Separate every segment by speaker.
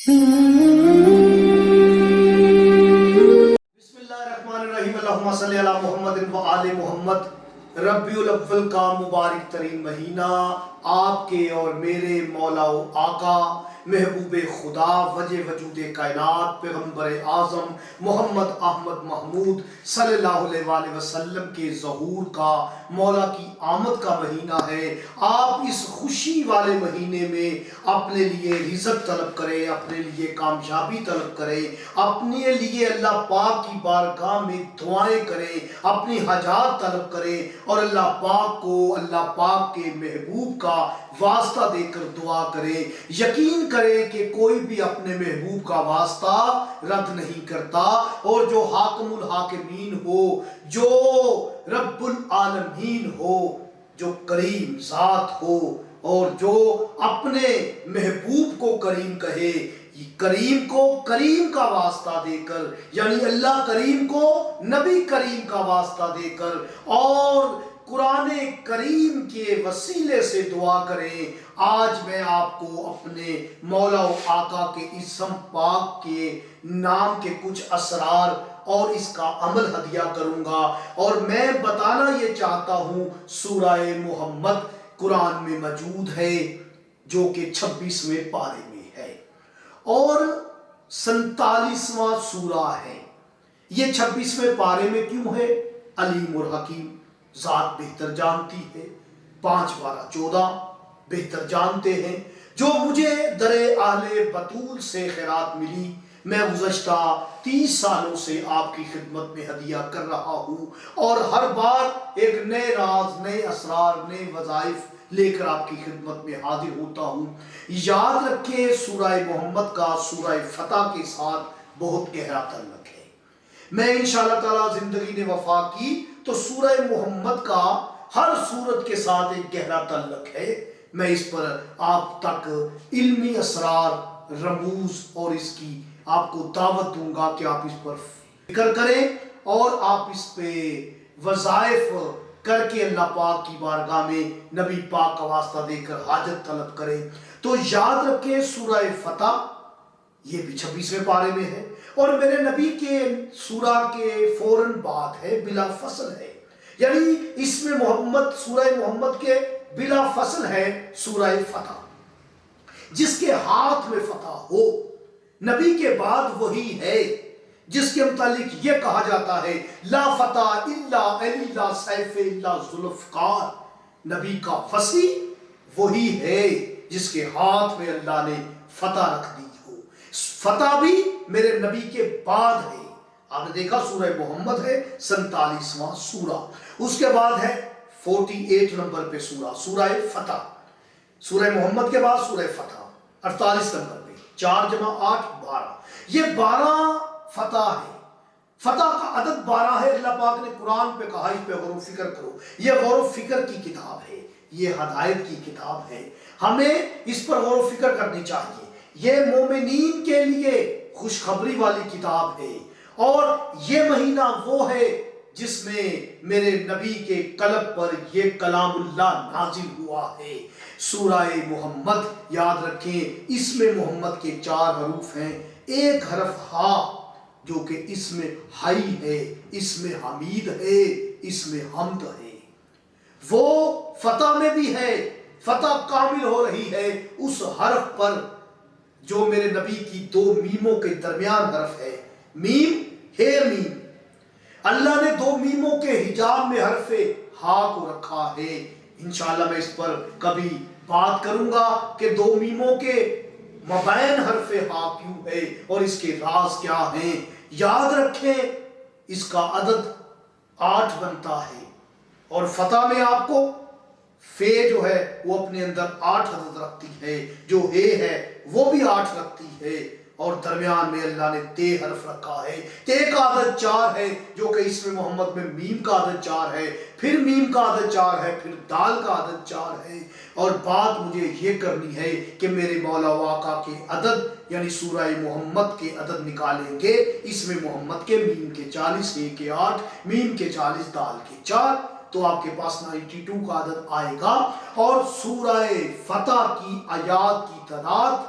Speaker 1: بسم اللہ الرحمن الرحیم، اللہم صلی علی محمد و آل محمد۔ ربیع الاول کا مبارک ترین مہینہ آپ کے اور میرے مولا و آقا محبوب خدا وجہ وجود کائنات پیغمبر اعظم محمد احمد محمود صلی اللہ علیہ وآلہ وسلم کے ظہور کا، مولا کی آمد کا مہینہ ہے۔ آپ اس خوشی والے مہینے میں اپنے لیے رزق طلب کریں، اپنے لیے کامیابی طلب کریں، اپنے لیے اللہ پاک کی بارگاہ میں دعائیں کریں، اپنی حاجات طلب کریں اور اللہ پاک کو، اللہ پاک کے محبوب کا واسطہ دے کر دعا کریں۔ یقین کریں کہ کوئی بھی اپنے محبوب کا واسطہ رد نہیں کرتا، اور جو حاکم الحاکمین ہو، جو رب العالمین ہو، جو کریم ذات ہو، اور جو اپنے محبوب کو کریم کہے، کریم کو کریم کا واسطہ دے کر، یعنی اللہ کریم کو نبی کریم کا واسطہ دے کر اور قرآن کریم کے وسیلے سے دعا کریں۔ آج میں آپ کو اپنے مولا و آقا کے اسم پاک کے نام کے کچھ اسرار اور اس کا عمل ہدیہ کروں گا، اور میں بتانا یہ چاہتا ہوں سورہ محمد قرآن میں موجود ہے، جو کہ 26ویں پارے میں ہے اور 47واں سورہ ہے۔ یہ 26ویں پارے میں کیوں ہے؟ علیم اور حکیم ذات بہتر جانتی ہے۔ 5 12 14 بہتر جانتے ہیں۔ جو مجھے در اہل بطول سے خیرات ملی، میں گزشتہ 30 سالوں سے آپ کی خدمت میں ہدیہ کر رہا ہوں، اور ہر بار ایک نئے راز، نئے اسرار، نئے وظائف لے کر آپ کی خدمت میں حاضر ہوتا ہوں۔ یاد رکھیں سورہ محمد کا سورہ فتح کے ساتھ بہت گہرا تعلق ہے۔ میں انشاءاللہ تعالی زندگی نے وفا کی تو سورہ محمد کا ہر سورت کے ساتھ ایک گہرا تعلق ہے۔ میں اس پر آپ تک علمی اسرار، رموز اور اس کی آپ کو دعوت دوں گا کہ آپ اس پر فکر کریں اور آپ اس پہ وظائف کر کے اللہ پاک کی بارگاہ میں نبی پاک کا واسطہ دے کر حاجت طلب کریں۔ تو یاد رکھیں سورہ فتح یہ بھی 26ویں پارے میں ہے، اور میرے نبی کے سورہ کے فوراً بعد ہے، بلا فصل ہے، یعنی اس میں محمد، سورہ محمد کے بلا فصل ہے سورہ فتح، جس کے ہاتھ میں فتح ہو۔ نبی کے بعد وہی ہے جس کے متعلق یہ کہا جاتا ہے لا فتح الا علی لا سیف الا ذوالفقار۔ نبی کا فصیح وہی ہے جس کے ہاتھ میں اللہ نے فتح رکھ دی ہو۔ فتح بھی میرے نبی کے بعد ہے۔ آپ نے دیکھا سورہ محمد ہے 47واں سورہ، اس کے بعد ہے 48 نمبر پہ سورہ فتح۔ سورہ محمد کے بعد سورہ فتح 48 نمبر پہ، 4 جمع 8 12، یہ 12 فتح ہے۔ فتح کا عدد 12 ہے۔ اللہ پاک نے قرآن پہ کہا اس پہ غور و فکر کرو۔ یہ غور و فکر کی کتاب ہے، یہ ہدایت کی کتاب ہے، ہمیں اس پر غور و فکر کرنی چاہیے۔ یہ مومنین کے لیے خوشخبری والی کتاب ہے، اور یہ مہینہ وہ ہے جس میں میرے نبی کے قلب پر یہ کلام اللہ نازل ہوا ہے۔ سورہ محمد یاد رکھیں، اس میں محمد کے 4 حروف ہیں، ایک حرف ہا جو کہ اس میں حی ہے، اس میں حمید ہے، اس میں حمد ہے۔ وہ فتح میں بھی ہے، فتح کامل ہو رہی ہے اس حرف پر جو میرے نبی کی 2 میموں کے درمیان حرف ہے، میم ہے میم۔ اللہ نے 2 میموں کے حجاب میں حرف ہا کو رکھا ہے۔ انشاءاللہ میں اس پر کبھی بات کروں گا کہ 2 میموں کے مابین حرف ہا کیوں ہے اور اس کے راز کیا ہیں۔ یاد رکھیں اس کا عدد 8 بنتا ہے، اور فتح میں آپ کو فے جو ہے وہ اپنے اندر 8 عدد رکھتی ہے، جو ہے وہ بھی 8 رکھتی ہے، اور درمیان میں اللہ نے تے حرف رکھا ہے۔ تے کا عدد 4 ہے، جو کہ اس میں محمد میں میم کا عدد 4 ہے، پھر میم کا عدد 4 ہے، پھر دال کا عدد 4 ہے۔ اور بات مجھے یہ کرنی ہے کہ میرے مولا و آقا کے عدد یعنی سورہ محمد کے عدد نکالیں گے۔ اس میں محمد کے میم کے 40، اے کے 8، میم کے 40، دال کے 4، تو آپ کے پاس 92 کا عدد آئے گا۔ اور سورہ فتح کی آیات کی تعداد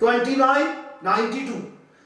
Speaker 1: 29, 92।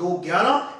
Speaker 1: 2 11,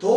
Speaker 1: 2,